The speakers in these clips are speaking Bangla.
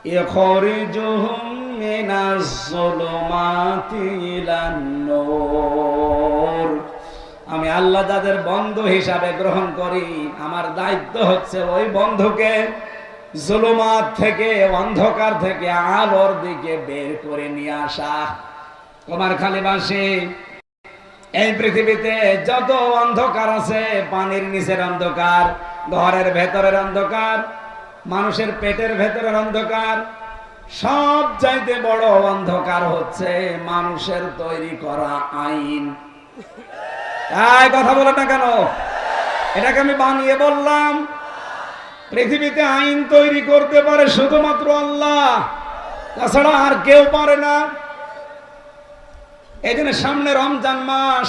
ইখরিজুহুম মিনাজ যুলুমাতি ইলান নূর। আমি আল্লাহ যাদের বন্ধু হিসাবে গ্রহণ করি, আমার দায়িত্ব হচ্ছে ওই বন্ধুকে জুলুমাত থেকে, অন্ধকার থেকে আলোর দিকে বের করে নিয়ে আসা। তোমার খালি বাসি এই পৃথিবীতে যত অন্ধকার আছে, পানির নিচের অন্ধকার, ঘরের ভেতরের অন্ধকার, মানুষের পেটের ভেতরের অন্ধকার, সব চাইতে বড় অন্ধকার হচ্ছে মানুষের তৈরি করা আইন। কথা বলে না কেন? এটাকে আমি বানিয়ে বললাম। পৃথিবীতে আইন তৈরি করতে পারে শুধুমাত্র আল্লাহ, তাছাড়া আর কেউ পারে না। এই জন্য সামনে রমজান মাস,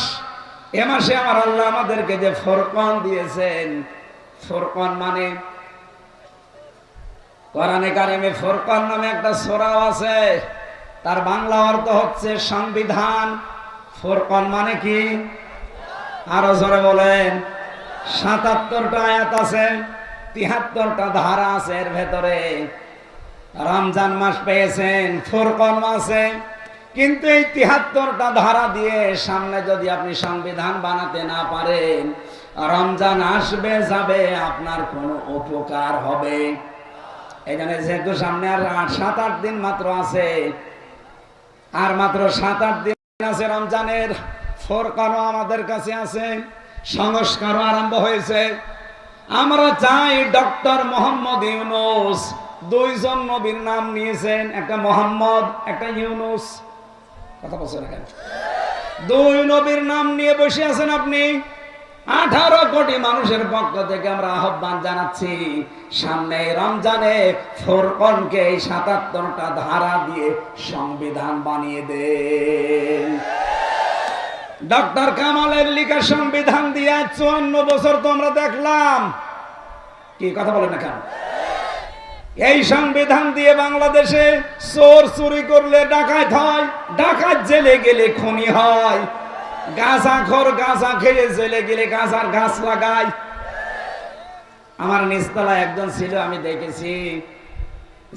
এ মাসে আমার আল্লাহ আমাদেরকে যে ফুরকান দিয়েছেন, ফুরকান মানে কোরআনে কারিমে ফুরকান নামে একটা সূরা আছে, তার বাংলা অর্থ হচ্ছে সংবিধান। ফুরকান মানে কি? আরো জোরে বলেন। ৭৭টা আয়াত আছে, ৭৩টা ধারা আছে এর ভেতরে। রমজান মাস পেয়েছেন, ফুরকান মাসে, কিন্তু এই ৭৩টা ধারা দিয়ে সামনে যদি আপনি সংবিধান বানাতে না পারেন, রমজান আসবে যাবে, আপনার কোনো উপকার হবে? এই জন্য যেহেতু সামনে আর ৭-৮ দিন মাত্র আছে, আর মাত্র ৭-৮ দিন আছে রমজানের, ফুরকানও আমাদের কাছে আছে, সংস্কারও আরম্ভ হয়েছে। আমরা চাই ডক্টর মোহাম্মদ ইউনূস, দুইজন নবীর নাম নিয়েছেন, একটা মোহাম্মদ, একটা ইউনূস। কথা বলছেন কেন? দুই নবীর নাম নিয়ে বসে আছেন আপনি। 18 কোটি মানুষের পক্ষ থেকে আমরা আহ্বান জানাচ্ছি, সামনে রমজানে ফুরকানকে এই ৭৭টা ধারা দিয়ে সংবিধান বানিয়ে দেন। ডক্টর কামালের লেখা সংবিধান দিয়ে 54 বছর তো আমরা দেখলাম। কি কথা বলেন না কেন? এই সংবিধান দিয়ে বাংলাদেশে চোর চুরি করলে ডাকাত হয়, ডাকাত জেলে গেলে খুনি হয়, গাঁজাখোর গাঁজা খেয়ে জেলে গেলে গাঁজার গাছ লাগায়। আমার নিচতলায় একজন ছিল, আমি দেখেছি,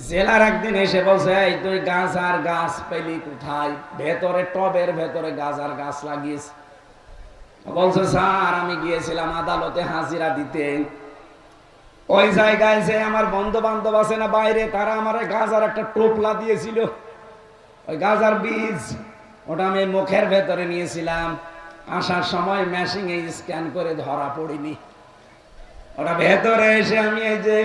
জেলার একদিন এসে বলছে, এই তুই গাঁজার গাছ পেলি কোথায়? ভেতরে টবের ভেতরে গাঁজার গাছ লাগিয়েছে। বলছে, স্যার আমি গিয়েছিলাম আদালতে হাজিরা দিতে, ওই জায়গায় যে আমার বন্ধু বান্ধব আছে না বাইরে, তারা আমার গাঁজার একটা টোপলা দিয়েছিল, ওই গাঁজার বীজ, ওটা আমি মুখের ভেতরে নিয়েছিলাম, আসার সময় মেশিনে স্ক্যান করে ধরা পড়িনি। ওটা ভেতরে এসে আমি এই যে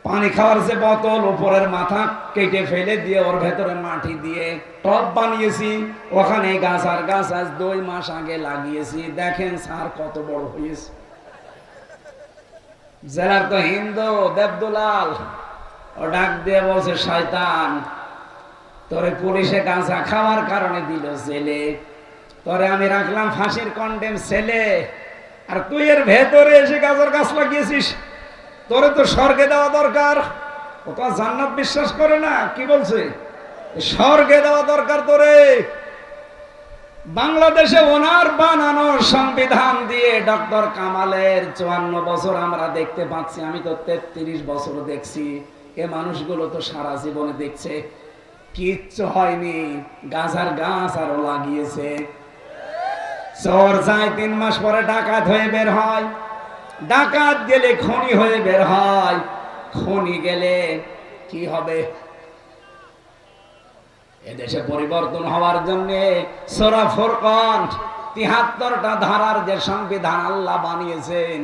পানি খাওয়ার যে বোতল, উপরের মাথা কেটে ফেলে দিয়ে ওর ভেতরে মাটি দিয়ে টব বানিয়েছি, ওখানে গাছার গাছ আজ 2 মাস আগে লাগিয়েছি। দেখেন স্যার কত বড় হয়েছে। জেলার তো হিন্দু দেবদুলাল, ও ডাক দিয়ে বলছে, শয়তান, তোরে পুলিশে গাঁজা খাওয়ার কারণে দিল জেলে, তোরে আমি রাখলাম ফাঁসির কন্ডেম ছেলে, আর তুই এর ভেতরে এসে গাঁজার গাছ লাগিয়েছিস, তোরে তো স্বর্গে দেওয়া দরকার। ও তো জান্নাত বিশ্বাস করে না, কি বলছে? স্বর্গে দেওয়া দরকার তোরে। বাংলাদেশে ওনার বানানো সংবিধান দিয়ে ডক্টর কামালের 54 বছর আমরা দেখতে পাচ্ছি। আমি তো 33 বছর দেখছি। এ মানুষগুলো তো সারা জীবনে দেখছে, কিচ্ছু হয়নি, গাঁজার গাছ আরো লাগিয়েছে। চোর যায় 3 মাস পরে ডাকাত হয়ে বের হয়, ডাকাত গেলে খনি হয়ে বের হয়, খনি গেলে কি হবে? এদেশে পরিবর্তন হওয়ার জন্য সূরা ফুরকান ৭৩টা ধারার যে সংবিধান আল্লাহ বানিয়েছেন,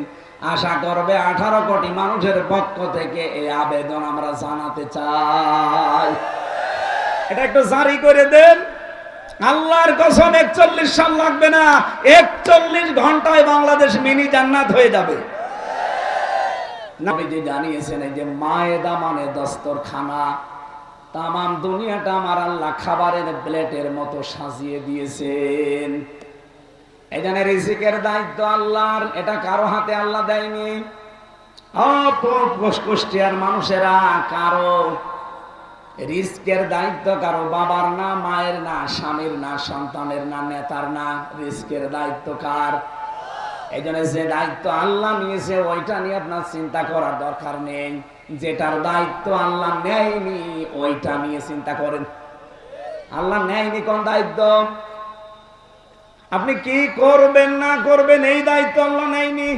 আশা করবে 18 কোটি মানুষের পক্ষ থেকে এই আবেদন আমরা জানাতে চাই, এটা একটু জারি করে দেন। আল্লাহর কসম 41 সাল লাগবে না, 41 ঘন্টায় বাংলাদেশ মিনি জান্নাত হয়ে যাবে। নবীজি জানিয়েছেন, এই যে মায়েদা মানে দস্তরখানা, তামাম দুনিয়াটা আমার আল্লাহ খাবারের প্লেটের মতো সাজিয়ে দিয়েছেন। এই জন্য রিজিকের দায়িত্ব আল্লাহর, এটা কারো হাতে আল্লাহ দেয়নি। কুষ্টিয়ার মানুষেরা কারো রিস্কের দায়িত্ব কারো বাবার না, মায়ের না, স্বামীর না, সন্তানের না, নেতার না, রিস্কের দায়িত্ব কার? এই জন্য যে দায়িত্ব আল্লাহ নিয়েছে ওইটা নিয়ে আপনার চিন্তা করার দরকার নেই, যেটার দায়িত্ব আল্লাহ নেয়নি ওইটা নিয়ে চিন্তা করেন। আল্লাহ নেয়নি কোন দায়িত্ব, আপনি কি করবেন না করবেন এই দায়িত্ব আল্লাহ নেয়নি।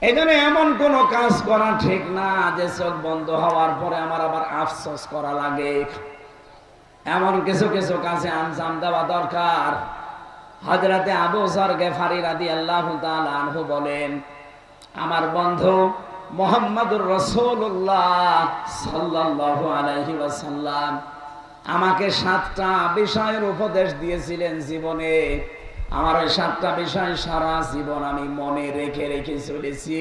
এই জন্য এমন কোন কাজ করা ঠিক না যে চোখ বন্ধ হওয়ার পরে আমার আবার আফসোস করা লাগে। এমন কিছু কিছু কাজে আঞ্জাম দেওয়া দরকার। হযরতে আবু যর গিফারী রাদিয়াল্লাহু তাআলা আনহু বলেন, আমার বন্ধু মুহাম্মদুর রাসূলুল্লাহ সাল্লাল্লাহু আলাইহি ওয়াসাল্লাম আমাকে 7টা বিষয়ের উপদেশ দিয়েছিলেন জীবনে। আমার ওই 7টা বিষয় সারা জীবন আমি মনে রেখে রেখে চলেছি।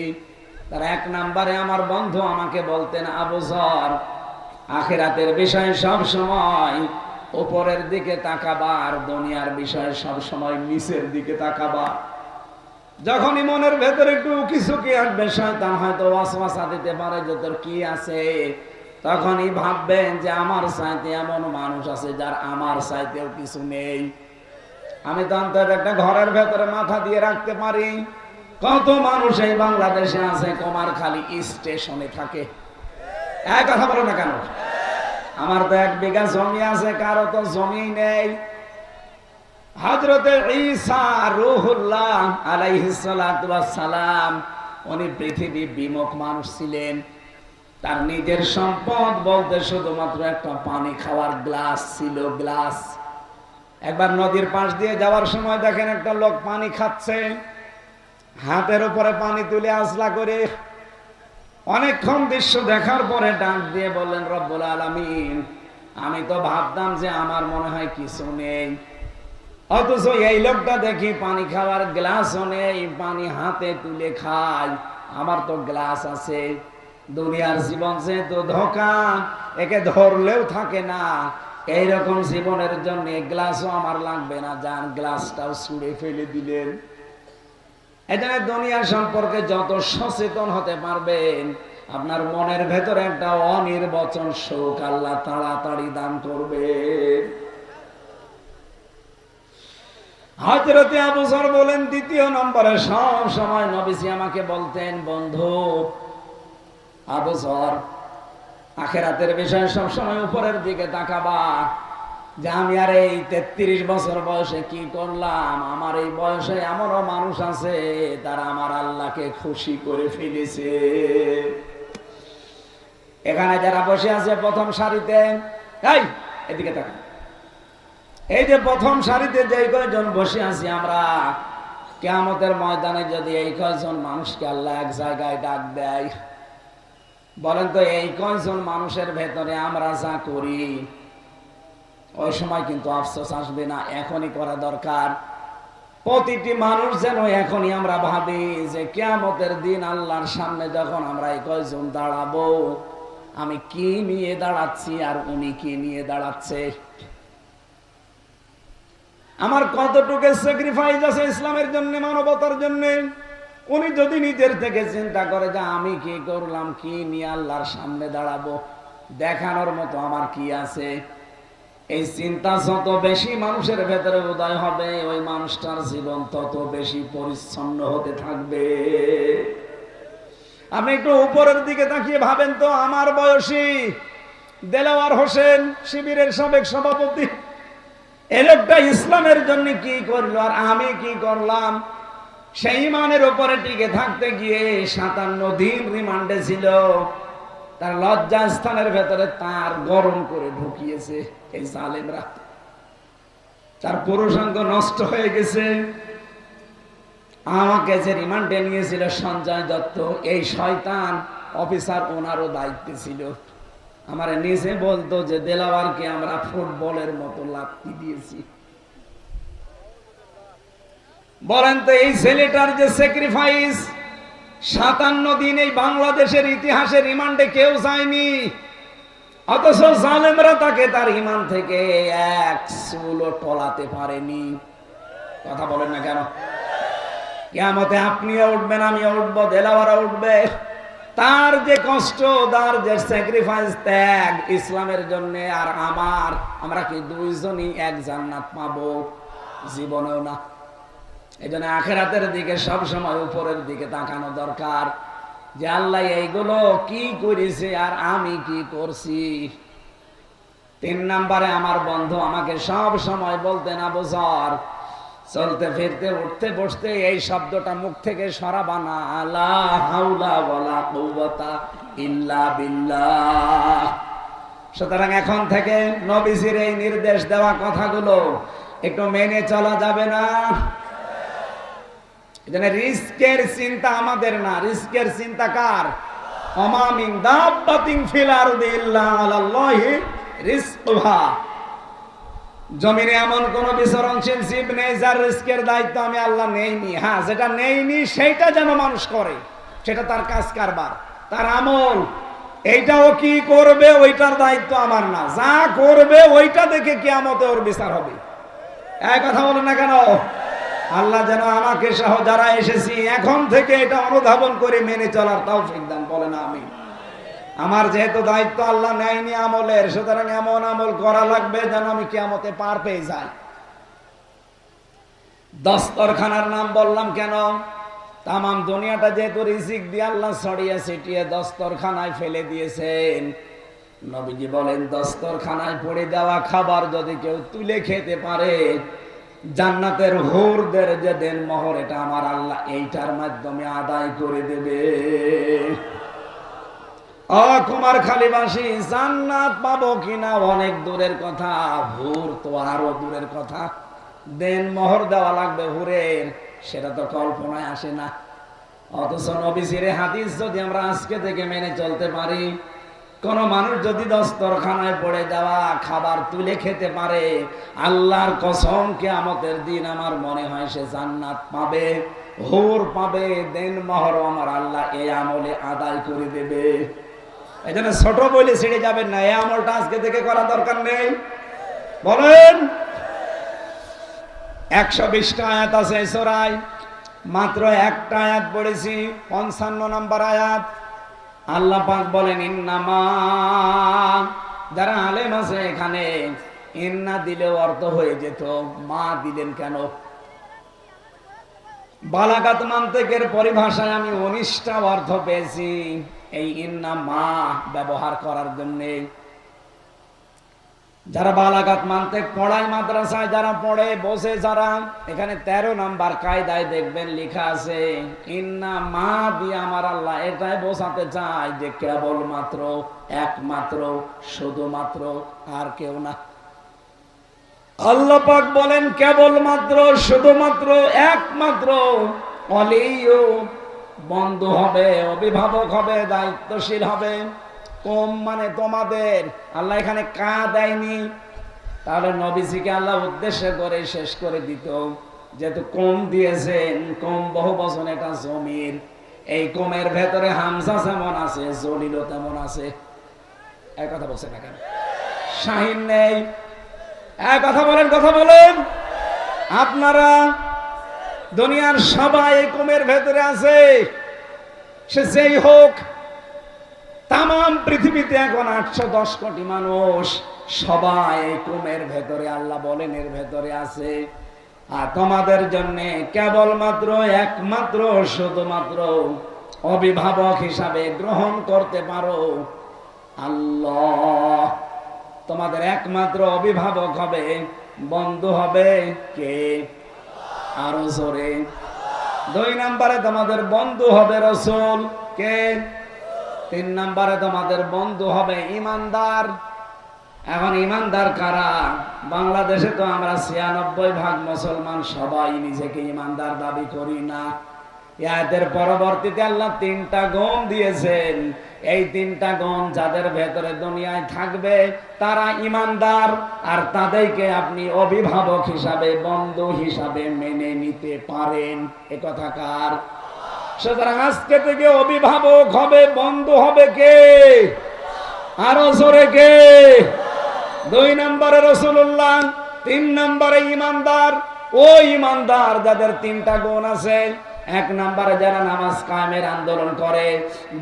তার 1 নম্বরে আমার বন্ধু আমাকে বলতেন, আবু যর আখিরাতের বিষয়ে সব সময় উপরের দিকে তাকাবা আর দুনিয়ার বিষয়ে সব সময় নিচের দিকে তাকাবা। যখনই মনের ভেতরে একটু কিছু কি আসবে, শয়তান হয়তো ওয়াসওয়াসা দিতে পারে যে তোর কি আছে, তখনই ভাববেন যে আমার চাইতে এমন মানুষ আছে যার আমার চাইতেও কিছু নেই। আমি তো অন্তত একটা ঘরের ভেতরে মাথা দিয়ে রাখতে পারি, কত মানুষ এই বাংলাদেশে আছে কুমারখালী স্টেশনে থাকে। এক কথা বলো না কেন? আমার তো 1 বিঘা জমি আছে, কারো তো জমি নেই। হযরতে ঈসা রূহুল্লাহ আলাইহিস সালাতু ওয়াস সালাম উনি পৃথিবী বিমুখ মানুষ ছিলেন। তার নিজের সম্পদ বলতে শুধুমাত্র একটা পানি খাওয়ার গ্লাস ছিল, গ্লাস। একবার নদীর পাশ দিয়ে যাওয়ার সময় দেখেন একটা লোক পানি খাচ্ছে, হাতের উপরে পানি তুলে আসলা করে। অনেকক্ষণ দৃশ্য দেখার পরে ডাক দিয়ে বললেন, রব্বুল আলামিন, আমি তো ভাবতাম যে আমার মনে হয় কিছু নেই, অথচ এই লোকটা দেখি পানি খাওয়ার গ্লাসও নেই, পানি হাতে তুলে খায়, আমার তো গ্লাস আছে। দুনিয়ার জীবন যেহেতু ধোঁকা, একে ধরলেও থাকে না, এইরকম জীবনের জন্য গ্লাসও আমার লাগবে না, যান গ্লাসটাও ছুঁড়ে ফেলে দিলেন। এখানে দুনিয়া সম্পর্কে যত সচেতন হতে পারবেন, আপনার মনের ভেতরে একটা অনির্বচন সুখ আল্লাহ তাড়াতাড়ি দান করবে। হযরতে আবু যর বলেন, 2 নম্বরে সব সময় নবীজি আমাকে বলতেন, বন্ধু আবু যর আখিরাতের বিষয়ে সব সময় উপরের দিকে তাকাবা। যে আমি আর এই 33 বছর বয়সে কি করলাম, আমার এই বয়সে এমনও মানুষ আছে তারা আমার আল্লাহকে খুশি করে ফেলেছে। এখানে যারা বসে আছে প্রথম সারিতে, এই এদিকে তাকান, এই যে প্রথম সারিতে যে কয়জন বসে আছি আমরা, কিয়ামতের ময়দানে যদি এই কয়জন মানুষকে আল্লাহ এক জায়গায় ডাক দেয়, বলেন তো এই কয়জন মানুষের ভেতরে আমরা যা করি ওই সময় কিন্তু আফসোস আসবে না? এখনই করা দরকার। প্রতিটি মানুষ যেন এখনই আমরা ভাবি যে কিয়ামতের দিন আল্লাহর সামনে যখন আমরা এই কয়জন দাঁড়াবো, আমি কি নিয়ে দাঁড়াচ্ছি আর উনি কি নিয়ে দাঁড়াচ্ছে, আমার কতটুকু স্যাক্রিফাইস আছে ইসলামের জন্য, মানবতার জন্য। উনি যদি নিজের থেকে চিন্তা করে যে আমি কি করলাম, কি নিয়ে আল্লাহর সামনে দাঁড়াবো, দেখানোর মতো আমার কি আছে, এই চিন্তা যত বেশি মানুষের ভেতরে উদয় হবে, ওই মানুষটার জীবন তত বেশি পরিচ্ছন্ন হতে থাকবে। আপনি একটু উপরের দিকে তাকিয়ে ভাবেন তো, আমার বয়সী দেলাওয়ার হোসেন শিবিরের সাবেক সভাপতি, এই লোকটা ইসলামের জন্য কি করলো আর আমি কি করলাম। সেই ইমানের উপরে টিকে থাকতে গিয়ে 57 দিন রিমান্ডে ছিল। তার লজ্জা স্থানের ভেতরে তার গরম করে ঢুকিয়েছে এই জালেমরা, তার পুরুষাঙ্গ নষ্ট হয়ে গেছে। আমাকে যে রিমান্ডে নিয়েছিল সঞ্জয় দত্ত, এই শয়তান অফিসার ওনারও দায়িত্বে ছিল। আমার নিজে বলতো যে দেলাওয়ারকে আমরা ফুটবলের মতো লাথি দিয়েছি। বলেন তো এই ছেলেটার যে স্যাক্রিফাইস, 57 দিন এই বাংলাদেশের ইতিহাসে রিমান্ডে কেউ যায়নি, অথচ জালেমরা তাকে তার ইমান থেকে এক চুলও টলাতে পারেনি। কথা বলেন না কেন? কিয়ামতে আপনিও উঠবেন, আমিও উঠবো, দেলাওয়ারা উঠবে। তার যে কষ্ট, তার যে স্যাক্রিফাইস, ত্যাগ ইসলামের জন্য আর আমরা কি দুইজনই এক জান্নাত পাবো? জীবনেও না। এই জন্য আখেরাতের দিকে সব সময় উপরের দিকে তাকানো দরকার, যে আল্লাহ এইগুলো কি করেছে আর আমি কি করছি। 3 নম্বরে আমার বন্ধু আমাকে সব সময় বলতেন, আবু যর, চলতে ফিরতে উঠতে বসতে এই শব্দটা মুখ থেকে সরাবা না, লা হাওলা ওয়ালা কুওয়াতা ইল্লা বিল্লাহ। সুতরাং এখন থেকে নবীজির এই নির্দেশ দেওয়া কথাগুলো একটু মেনে চলা যাবে না। এখানে রিস্কের চিন্তা আমাদের না, রিস্কের চিন্তা কার? ওমা মিন দাব্বাতিন ফিল আরদি ইল্লা আলাল্লাহি রিজকুহা। জমিনে এমন কোন বিচরণশীল জীব নেই যার রিস্কের দায়িত্ব আমি আল্লাহ নেইনি। হ্যাঁ, যেটা নেইনি সেটা যেন মানুষ করে, সেটা তার কাজ কারবার, তার আমল। এইটাও কি করবে ওইটার দায়িত্ব আমার না, যা করবে ওইটা দেখে কিয়ামতে ওর বিচার হবে। এই কথা বলেন না কেন? আল্লাহ যেন আমাকে সহ যারা এসেছি এখন থেকে এটা অনুধাবন করে মেনে চলার তৌফিক দান, বলেন আমিন। আমার যেহেতু দায়িত্ব আল্লাহ নেয়নি আমলের, সুতরাং এমন আমল করা লাগবে যেন আমি কিয়ামতে পার পেয়ে যাই। দস্তরখানার নাম বললাম কেন? তাম দুনিয়াটা যেহেতু রিজিক দিয়ে আল্লাহ ছড়িয়ে ছিটিয়ে দস্তরখানায় ফেলে দিয়েছেন, নবীজি বলেন দস্তরখানায় পড়ে দেওয়া খাবার যদি কেউ তুলে খেতে পারে, জান্নাতের হুরদের যে দেন মোহর, এটা আমার আল্লাহ এইটার মাধ্যমে আদায় করে দেবে। কুমারখালীবাসী জান্নাত পাবো কিনা অনেক দূরের কথা, হুর তো আরো দূরের কথা। দেন মোহর দেওয়া লাগবে হুরের, সেটা তো কল্পনায় আসে না। অথচ নবীজির হাদিস যদি আমরা আজকে থেকে মেনে চলতে পারি, কোন মানুষ যদি দস্তরখানায় পড়ে দেওয়া খাবার তুলে খেতে পারে, আল্লাহর কসম কিয়ামতের দিন আমার মনে হয় সে জান্নাত পাবে, হুর পাবে, দেন মোহর আমার আল্লাহ এই আমলে আদায় করে দেবে। এই জন্য ছোট বলে ছেড়ে যাবেন না, এই আমলটা আজকে থেকে করা দরকার নেই। বলেন 120টা আয়াত আছে এই সূরায়, মাত্র একটা আয়াত পড়েছি, 55 নম্বর আয়াত। আল্লাহ পাক বলেন ইন্নামা, যারা আলেম আছে এখানে, ইন্না দিলেও অর্থ হয়ে যেত, মা দিলেন কেন? বালাগাত মান্তিকের পরিভাষায় আমি 19টা অর্থ পেয়েছি এই ইন্না মা ব্যবহার করার জন্য। যারা বালাগাত মান্তিক পড়ায় মাদ্রাসায়, যারা পড়ে বসে, যারা এখানে 13 নাম্বার কায়দায় দেখবেন লেখা আছে ইন্না মা দিয়ে আমার আল্লাহ এটাই বোঝাতে চায় যে কেবলমাত্র, একমাত্র, শুধুমাত্র, আর কেউ না। আল্লাহ পাক বলেন কেবলমাত্র, শুধুমাত্র, একমাত্র। অলিও বন্ধু হবে, অভিভাবক হবে, দায়িত্বশীল হবে। কম মানে তোমাদের, আল্লাহ এখানে কা দেয়নি, তাহলে নবীজিকে আল্লাহ উদ্দেশ্য করে শেষ করে দিত। যেহেতু কম দিয়েছেন, কম বহু বচন, এটা জমির, এই কমের ভেতরে হামজা যেমন আছে, জলিলও তেমন আছে। এক কথা বলছে না কেন? শাহিন নেই। এক কথা বলেন, কথা বলেন। আপনারা দুনিয়ার সবাই এই কমের ভেতরে আছে, সে যেই হোক। তাম পৃথিবীতে এখন 810 কোটি মানুষ, সবাই এই কমের ভেতরে, আল্লাহ বলেন এর ভেতরে আছে। আর তোমাদের জন্য কেবলমাত্র, একমাত্র, শুধুমাত্র অভিভাবক হিসাবে গ্রহণ করতে পারো আল্লাহ। তোমাদের একমাত্র অভিভাবক হবে, বন্ধু হবে কে? আরো জোরে। 2 নম্বরে তোমাদের বন্ধু হবে রাসূল, কে? 3 নম্বরে তোমাদের বন্ধু হবে ইমানদার। এখন ইমানদার কারা? বাংলাদেশে তো আমরা 96% মুসলমান, সবাই নিজেকে ইমানদার দাবি করি না। এর পরবর্তীতে আল্লাহ 3টা গুণ দিয়েছেন। এই 3টা গুণ যাদের ভেতরে দুনিয়ায় থাকবে তারা ইমানদার, আর তাদেরকে আপনি অভিভাবক হিসাবে, বন্ধু হিসাবে মেনে নিতে পারেন। এ কথা কার? সুতরাং আজকে থেকে অভিভাবক হবে, বন্ধু হবে কে? আরো জোরে কে? 2 নম্বরে রাসূলুল্লাহ, 3 নম্বরে ইমানদার। ও ইমানদার যাদের 3টা গুণ আছে। 1 নম্বরে যারা নামাজ কায়েমের আন্দোলন করে,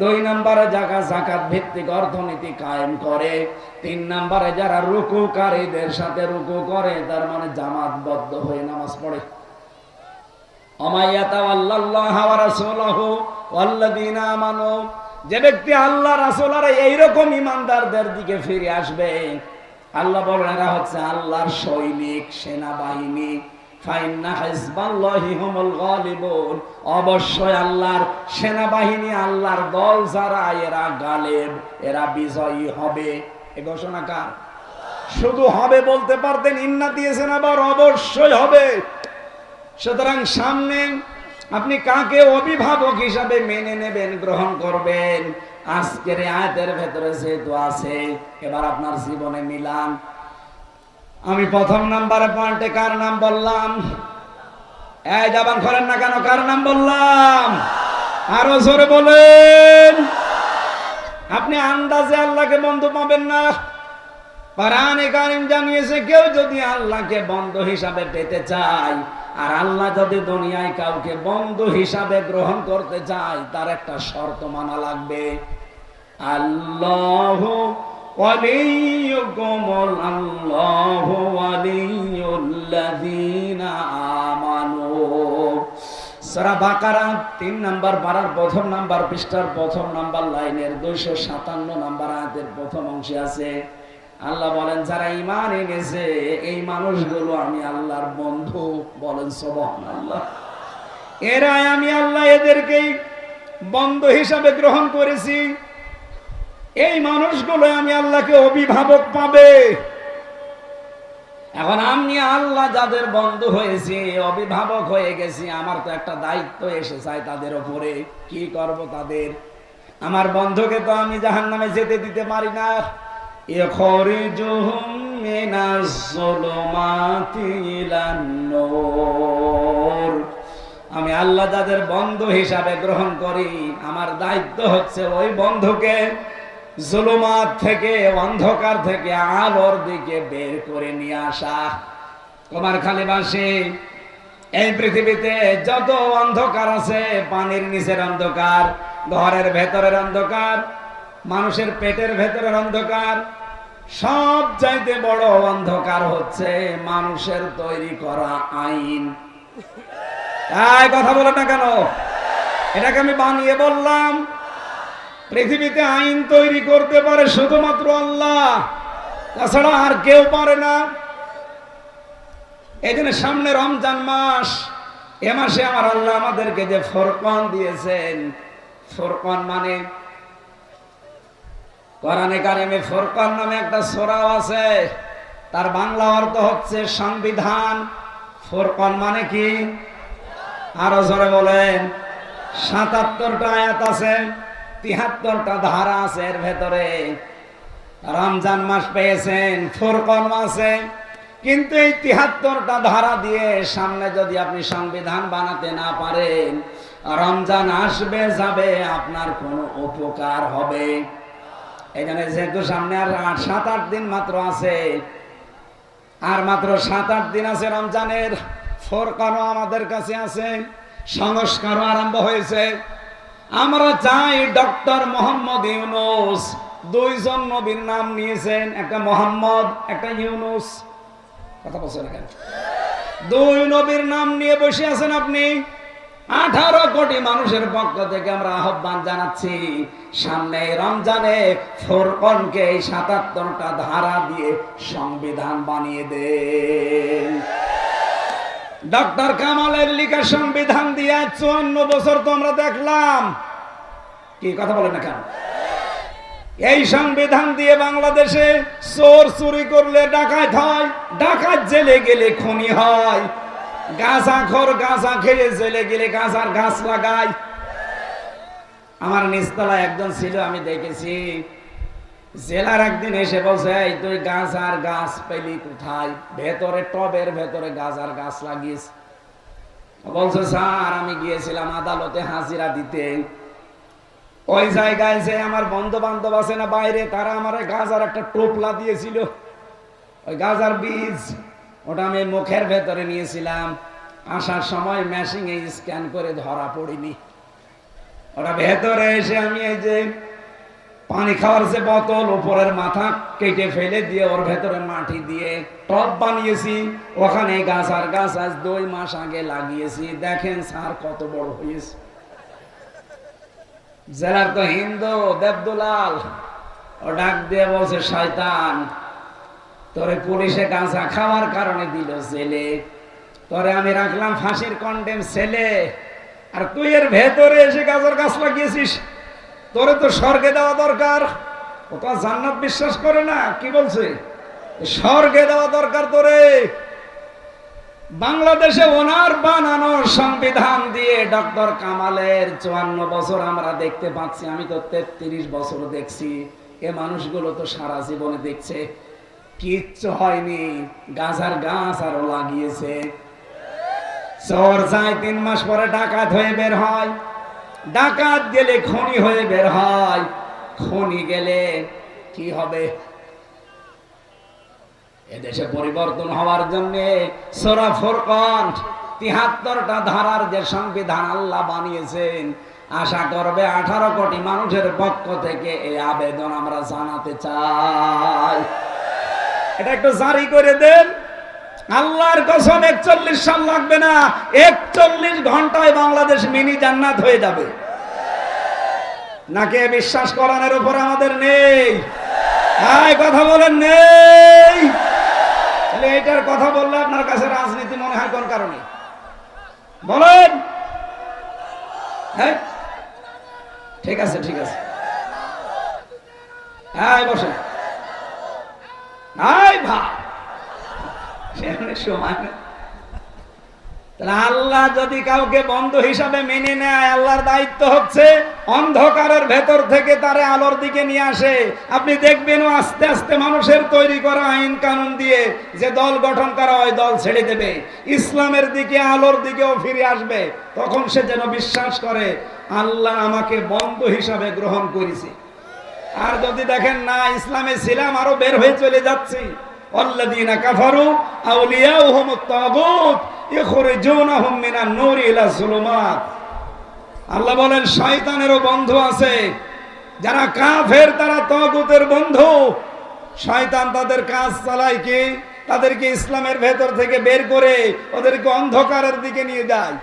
2 নম্বরে যারা যাকাত ভিত্তিক অর্থনীতি কায়েম করে, 3 নম্বরে যারা রুকুকারীদের সাথে রুকু করে, তার মানে জামাতবদ্ধ হয়ে নামাজ পড়ে। আমায়াতাওয়াল্লাল্লাহু ওয়া রাসূলুহু ওয়াল্লাযীনা আমানু, যে ব্যক্তি আল্লাহ রাসূল আর এইরকম ঈমানদারদের দিকে ফিরে আসবে, আল্লাহ বলেন এরা হচ্ছে আল্লাহর সৈনিক, সেনাবাহিনী। ফাইন্না হিজবাল্লাহি হুমুল গালিবুন, অবশ্যই আল্লাহর সেনাবাহিনী, আল্লাহর দল যারা, এরা গালেব, এরা বিজয়ী হবে। এই ঘোষণা কার? শুধু হবে বলতে পারতেন, ইন্না দিয়েছেন, আবার অবশ্যই হবে। সুতরাং সামনে আপনি কাকে অভিভাবক হিসাবে মেনে নেবেন, গ্রহণ করবেন, আজকের আয়াতের ভেতরে যেহেতু আছে, এবার আপনার জীবনে মিলান। আমি প্রথম নাম্বারে পয়েন্টে কার নাম বললাম? এই জবান করেন না কেন? কার নাম বললাম? আরো জোরে বলেন। আপনি আন্দাজে আল্লাহকে বন্ধু পাবেন না। কোরআনে কারীম জানিয়েছে, কেউ যদি আল্লাহকে বন্ধু হিসাবে পেতে চায়, আর আল্লাহ যদি দুনিয়ায় কাউকে বন্ধু হিসাবে গ্রহণ করতে চায়, তার একটা শর্ত মানা লাগবে। আল্লাহু ওয়ালিয়ুকুম, আল্লাহু ওয়ালিয়ুল্লাযীনা আমানু। সূরা বাকারা 3 নাম্বার পারার প্রথম নাম্বার পৃষ্ঠার প্রথম নাম্বার লাইনের 257 নাম্বার আয়াতের প্রথম অংশে আছে, আল্লাহ বলেন যারা ঈমান এনেছে এই মানুষগুলো আমি আল্লাহর বন্ধু। বলেন সুবহানাল্লাহ। এরাই আমি আল্লাহ এদেরকে বন্ধু হিসাবে গ্রহণ করেছি। এই মানুষগুলো আমি আল্লাহকে অভিভাবক পাবে। এখন আমি আল্লাহ যাদের বন্ধু হয়েছি, অভিভাবক হয়ে গেছি, আমার তো একটা দায়িত্ব এসে যায় তাদের উপরে। কি করব তাদের? আমার বন্ধুকে তো আমি জাহান্নামে যেতে দিতে পারি না। ইখরিজুহুম মিনাজ যুলুমাতি ইলান নূর। আমি আল্লাহ যাদের বন্ধু হিসাবে গ্রহণ করি, আমার দায়িত্ব হচ্ছে ওই বন্ধুকে জুলুমাত থেকে, অন্ধকার থেকে আলোর দিকে বের করে নিয়ে আসা। তোমার খালি বাসে এই পৃথিবীতে যত অন্ধকার আছে, পানির নিচের অন্ধকার, ঘরের ভেতরের অন্ধকার, মানুষের পেটের ভেতরের অন্ধকার, সব চাইতে বড় অন্ধকার হচ্ছে মানুষের তৈরি করা আইন। তাই কথা বলে না কেন? এটাকে আমি বানিয়ে বললাম। পৃথিবীতে আইন তৈরি করতে পারে শুধুমাত্র আল্লাহ, তাছাড়া আর কেউ পারে না। এই জন্য সামনে রমজান মাস, এ মাসে আমার আল্লাহ আমাদেরকে যে ফুরকান দিয়েছেন, ফুরকান মানে কোরআনে কারিমে ফুরকান নামে একটা সূরা আছে, তার বাংলা অর্থ হচ্ছে সংবিধান। ফুরকান মানে কি? আরো জোরে বলেন। ৭৭টা আয়াত আছে, ৭৩টা ধারা আছে এর ভেতরে। রমজান মাস পেয়েছেন, ফুরকান মাসে, কিন্তু এই ৭৩টা ধারা দিয়ে সামনে যদি আপনি সংবিধান বানাতে না পারেন, রমজান আসবে যাবে, আপনার কোনো উপকার হবে? এখানে যেহেতু সামনে আর ৭-৮ দিন মাত্র আছে, আর মাত্র ৭-৮ দিন আছে রমজানের, ফুরকানও আমাদের কাছে আছে, সংস্কারও আরম্ভ হয়েছে। আমরা চাই ডক্টর মোহাম্মদ ইউনূস, 2 জন নবীর নাম নিয়েছেন, একটা মোহাম্মদ, একটা ইউনূস। কথা বলছেন কেন? 2 নবীর নাম নিয়ে বসে আছেন আপনি। 18 কোটি মানুষের পক্ষ থেকে আমরা আহ্বান জানাচ্ছি, সামনে রমজানে ফুরকানকে ৭৭টা ধারা দিয়ে সংবিধান বানিয়ে দেন। ডক্টর কামালের লেখা সংবিধান দিয়ে 54 বছর তো আমরা দেখলাম। কি কথা বলেন না কেন? এই সংবিধান দিয়ে বাংলাদেশে চোর চুরি করলে ডাকাত হয়, ডাকাত জেলে গেলে খুনি হয়, গাঁজাখোর গাঁজা খেয়ে জেলে গেলে গাঁজার গাছ লাগায়। আমার নিচতলায় একজন ছিল, আমি দেখেছি, জেলার একদিন এসে বলছে, এই তুই গাঁজার গাছ পেলি কোথায়? ভেতরে টবের ভেতরে গাঁজার গাছ লাগিয়েছে। বলছে স্যার আমি গিয়েছিলাম আদালতে হাজিরা দিতে, ওই জায়গায় যে আমার বন্ধু বান্ধব আছে না বাইরে, তারা আমার গাঁজার একটা টোপলা দিয়েছিল, ওই গাঁজার বীজ, ওটা আমি মুখের ভেতরে নিয়েছিলাম, আসার সময় মেশিনে স্ক্যান করে ধরা পড়িনি। ওটা ভেতরে এসে আমি এই যে পানি খাওয়ার যে বোতল, উপরের মাথা কেটে ফেলে দিয়ে ওর ভেতরে মাটি দিয়ে টব বানিয়েছি, ওখানে গাছ আর গাছ আজ 2 মাস আগে লাগিয়েছি। দেখেন স্যার কত বড় হয়েছে। জেলার তো হিন্দু দেবদুলাল, ও ডাক দিয়ে বলছে, শয়তান তোরে পুলিশে গাঁজা খাওয়ার কারণে দিল জেলে, তোরে আমি রাখলাম ফাঁসির কন্ডেম ছেলে, আর তুই এর ভেতরে এসে গাছের গাছ লাগিয়েছিস। তোরে তো স্বর্গে দেওয়া দরকার। ও তো জান্নাত বিশ্বাস করে না, কি বলছে স্বর্গে দেওয়া দরকার তোরে। বাংলাদেশে ওনার বানানো সংবিধান দিয়ে ডক্টর কামালের 54 বছর আমরা দেখতে পাচ্ছি। আমি তো 33 বছর দেখছি। এ মানুষগুলো তো সারা জীবনে দেখছে, কিচ্ছু হয়নি। গাছার গাছ আরো লাগিয়েছে। চোর যায় 3 মাস পরে ডাকাত হয়ে বের হয়, ডাকাত গেলে খনি হয়ে বের হয়, খনি গেলে কি হবে? এদেশে পরিবর্তন হওয়ার জন্য সূরা ফুরকান ৭৩টা ধারার যে সংবিধান আল্লাহ বানিয়েছেন, আশা করবে 18 কোটি মানুষের পক্ষ থেকে এই আবেদন আমরা জানাতে চাই, এটা একটু জারি করে দেন। আল্লাহর কসম 41 সাল লাগবে না, 41 ঘন্টায় বাংলাদেশ মিনি জান্নাত হয়ে যাবে। নাকি বিশ্বাস করানোর উপর আমাদের নেই? কথা বলেন নেই? তাহলে এটার কথা বললে আপনার কাছে রাজনীতি মনে হয় কোন কারণে বলেন? হ্যাঁ ঠিক আছে, ঠিক আছে, হ্যাঁ বসেন। সময় আল্লাহ যদি কাউকে বন্ধু হিসাবে মেনে নেয়, আল্লাহর দায়িত্ব হচ্ছে অন্ধকারের ভেতর থেকে তারে আলোর দিকে নিয়ে আসে। আপনি দেখবেন ও আস্তে আস্তে মানুষের তৈরি করা আইন কানুন দিয়ে যে দল গঠন করা হয়, দল ছেড়ে দেবে, ইসলামের দিকে আলোর দিকেও ফিরে আসবে। তখন সে যেন বিশ্বাস করে আল্লাহ আমাকে বন্ধু হিসাবে গ্রহণ করেছে। আর যদি দেখেন না ইসলামে ছিলাম, আরো বের হয়ে চলে যাচ্ছি, আল্লাযীনা কাফারু আউলিয়াউহুমুত তাগুত ইখরিজুনাহুম মিনান নূরি ইলা যুলুমাত। আল্লাহ বলেন শয়তানেরও বন্ধু আছে। যারা কাফের তারা তাগুতের বন্ধু। শয়তান তাদের কাজ চালায় কি? তাদেরকে ইসলামের ভেতর থেকে বের করে ওদেরকে অন্ধকারের দিকে নিয়ে যায়।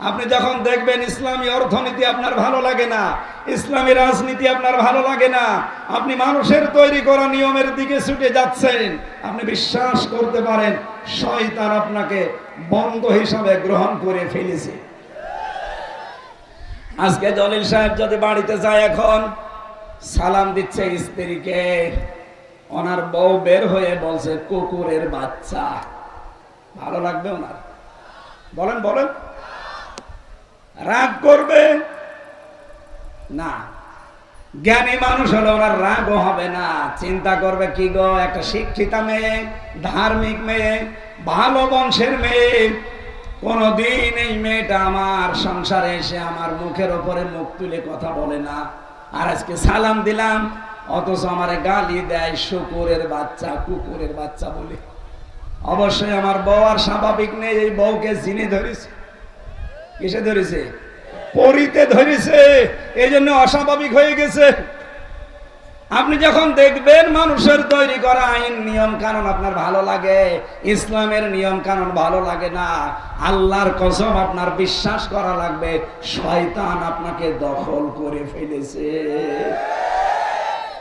আপনি যখন দেখবেন ইসলামী অর্থনীতি আপনার ভালো লাগে না, ইসলামী রাজনীতি আপনার ভালো লাগে না, আপনি মানুষের তৈরি করা নিয়মের দিকে ছুটে যাচ্ছেন, আপনি বিশ্বাস করতে পারেন শয়তান আপনাকে বন্ধু হিসাবে গ্রহণ করে ফেলেছে। আজকে জলিল সাহেব যদি বাড়িতে যায়, এখন সালাম দিচ্ছে স্ত্রীকে, ওনার বউ বের হয়ে বলছে কুকুরের বাচ্চা, ভালো লাগবে ওনার? বলেন বলেন, রাগ করবে না? জ্ঞানী মানুষ হলে ওনার রাগও হবে না, চিন্তা করবে কি গো, একটা শিক্ষিতা মেয়ে, ধার্মিক মেয়ে, ভালো বংশের মেয়ে, কোনদিন এই মেয়েটা আমার সংসারে এসে আমার মুখের ওপরে মুখ তুলে কথা বলে না, আর আজকে সালাম দিলাম অথচ আমারে গালি দেয় শুকুরের বাচ্চা, কুকুরের বাচ্চা বলে। অবশ্যই আমার বউ আর স্বাভাবিক নেই, এই বউকে জিনে ধরেছে। কিসে ধরেছে? পরিতে ধরেছে, এই জন্য অস্বাভাবিক হয়ে গেছে। আপনি যখন দেখবেন মানুষের তৈরি করা আইন নিয়ম কানুন আপনার ভালো লাগে, ইসলামের নিয়ম কানুন ভালো লাগে না, আল্লাহর কসম আপনার বিশ্বাস করা লাগবে শয়তান আপনাকে দখল করে ফেলেছে।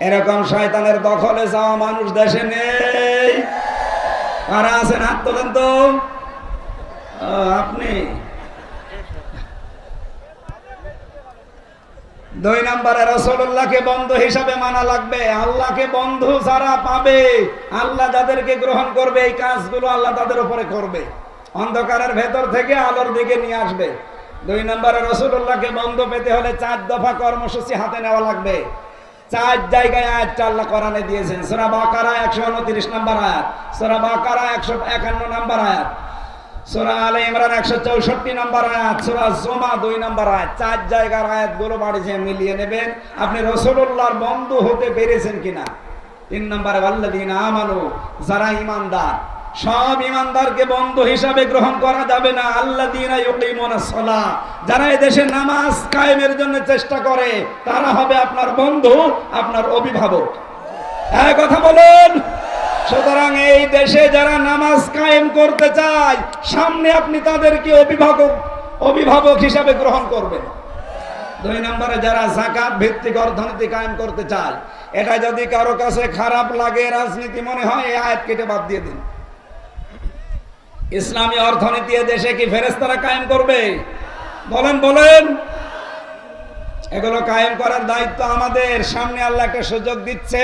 এরকম শয়তানের দখলে যাওয়া মানুষ দেশে নেই। কারা আছেন হাত তোলেন তো? আপনি। 2 নম্বরে রাসূলুল্লাহকে বন্ধু হিসাবে মানা লাগবে। আল্লাহকে বন্ধু যারা পাবে, আল্লাহ যাদেরকে গ্রহণ করবে, এই কাজগুলো আল্লাহ তাদের উপরে করবে, অন্ধকারের ভেতর থেকে আলোর দিকে নিয়ে আসবে। 2 নম্বরে রাসূলুল্লাহকে বন্ধু পেতে হলে 4 দফা কর্মসূচি হাতে নেওয়া লাগবে। 4 জায়গায় আয়াতটা আল্লাহ কোরআনে দিয়েছেন। সূরা বাকারা 129 নম্বর আয়াত, সূরা বাকারা 151 নম্বর আয়াত, সূরা আলে ইমরান 164 নম্বর আয়াত, সূরা জুমা 2 নম্বর আয়াত। 4 জায়গার আয়াতগুলো বাড়িতে মিলিয়ে নেবেন আপনি রাসূলুল্লাহর বন্ধু হতে পেরেছেন কিনা। 3 নম্বরে ওয়াল্লাযীনা আমানু, যারা ঈমানদার। সব ইমানদারকে বন্ধু হিসাবে গ্রহণ করা যাবে না। আল্লাযীনা ইউকিমুনাস সালাহ, যারা এই দেশে নামাজ কায়েমের জন্য চেষ্টা করে তারা হবে আপনার বন্ধু, আপনার অভিভাবক। এই কথা বলুন। সুতরাং এই দেশে যারা নামাজ কায়েম করতে চায়, সামনে আপনি তাদেরকে অভিভাবক হিসাবে গ্রহণ করবেন। 2 নম্বরে যারা যাকাত ভিত্তিক অর্থনীতি কায়েম করতে চায়, এটা যদি কারো কাছে খারাপ লাগে, রাজনীতি মনে হয়, এই আয়াত কেটে বাদ দিয়ে দিন। ইসলামী অর্থনীতি দেশে কি ফেরেশতারা কায়েম করবে? বলেন বলেন। এগুলো কায়েম করার দায়িত্ব আমাদের। সামনে আল্লাহ একটা সুযোগ দিচ্ছে,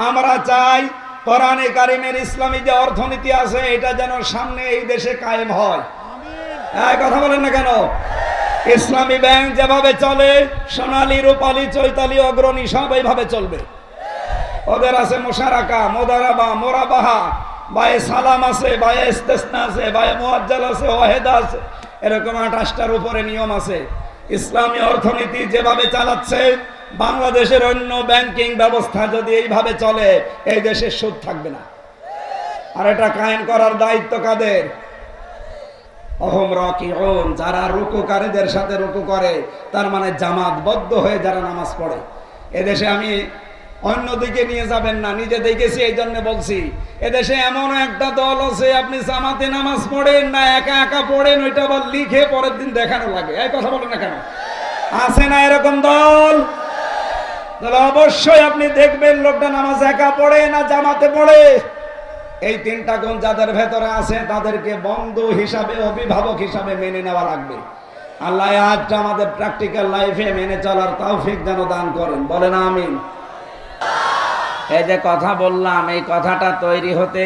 আমরা চাই কোরআনে কারিমের ইসলামী যে অর্থনীতি আছে এটা যেন সামনে এই দেশে কায়েম হয়। এই কথা বলেন না কেন? ইসলামী ব্যাংক যেভাবে চলে, সোনালী, রূপালী, চৈতালি, অগ্রণী সব এইভাবে চলবে। ওদের আছে মুশারাকা, মুদারাবা, মুরাবাহা, বায়ে সালাম আছে, বায়ে ইস্তেসনা আছে, বায়ে মুআজ্জাল আছে, ওয়াহিদা আছে, এরকম 28টার উপরে নিয়ম আছে। ইসলামী অর্থনীতি যেভাবে চালাচ্ছে, বাংলাদেশের অন্য ব্যাংকিং ব্যবস্থা যদি এইভাবে চলে, এই দেশে সুদ থাকবে না। আর এটা কায়েম করার দায়িত্ব কাদের? অহম রাকিউন, যারা রুকুকারীদের সাথে রুকু করে, তার মানে জামাতবদ্ধ হয়ে যারা নামাজ পড়ে। এদেশে আমি অন্যদিকে নিয়ে যাবেন না, নিজে দেখেছি এই জন্য বলছি। এদেশে এমন একটা দল আছে, আপনি জামাতে নামাজ পড়েন না, একা একা পড়েন, ওইটা আবার লিখে পরের দিন দেখানো লাগে। এই কথা বলেন না কেন? আছে না এরকম দল? তাহলে অবশ্যই আপনি দেখবেন লোকটা নামাজ একা পড়ে না জামাতে পড়ে। এই 3টা গুণ যাদের ভেতরে আছে তাদেরকে বন্ধু হিসাবে, অভিভাবক হিসাবে মেনে নেওয়া লাগবে। আল্লাহ আজটা আমাদের প্র্যাকটিক্যাল লাইফে মেনে চলার তৌফিক যেন দান করেন। বলেন আমিন। এই যে কথা বললাম, এই কথাটা তৈরি হতে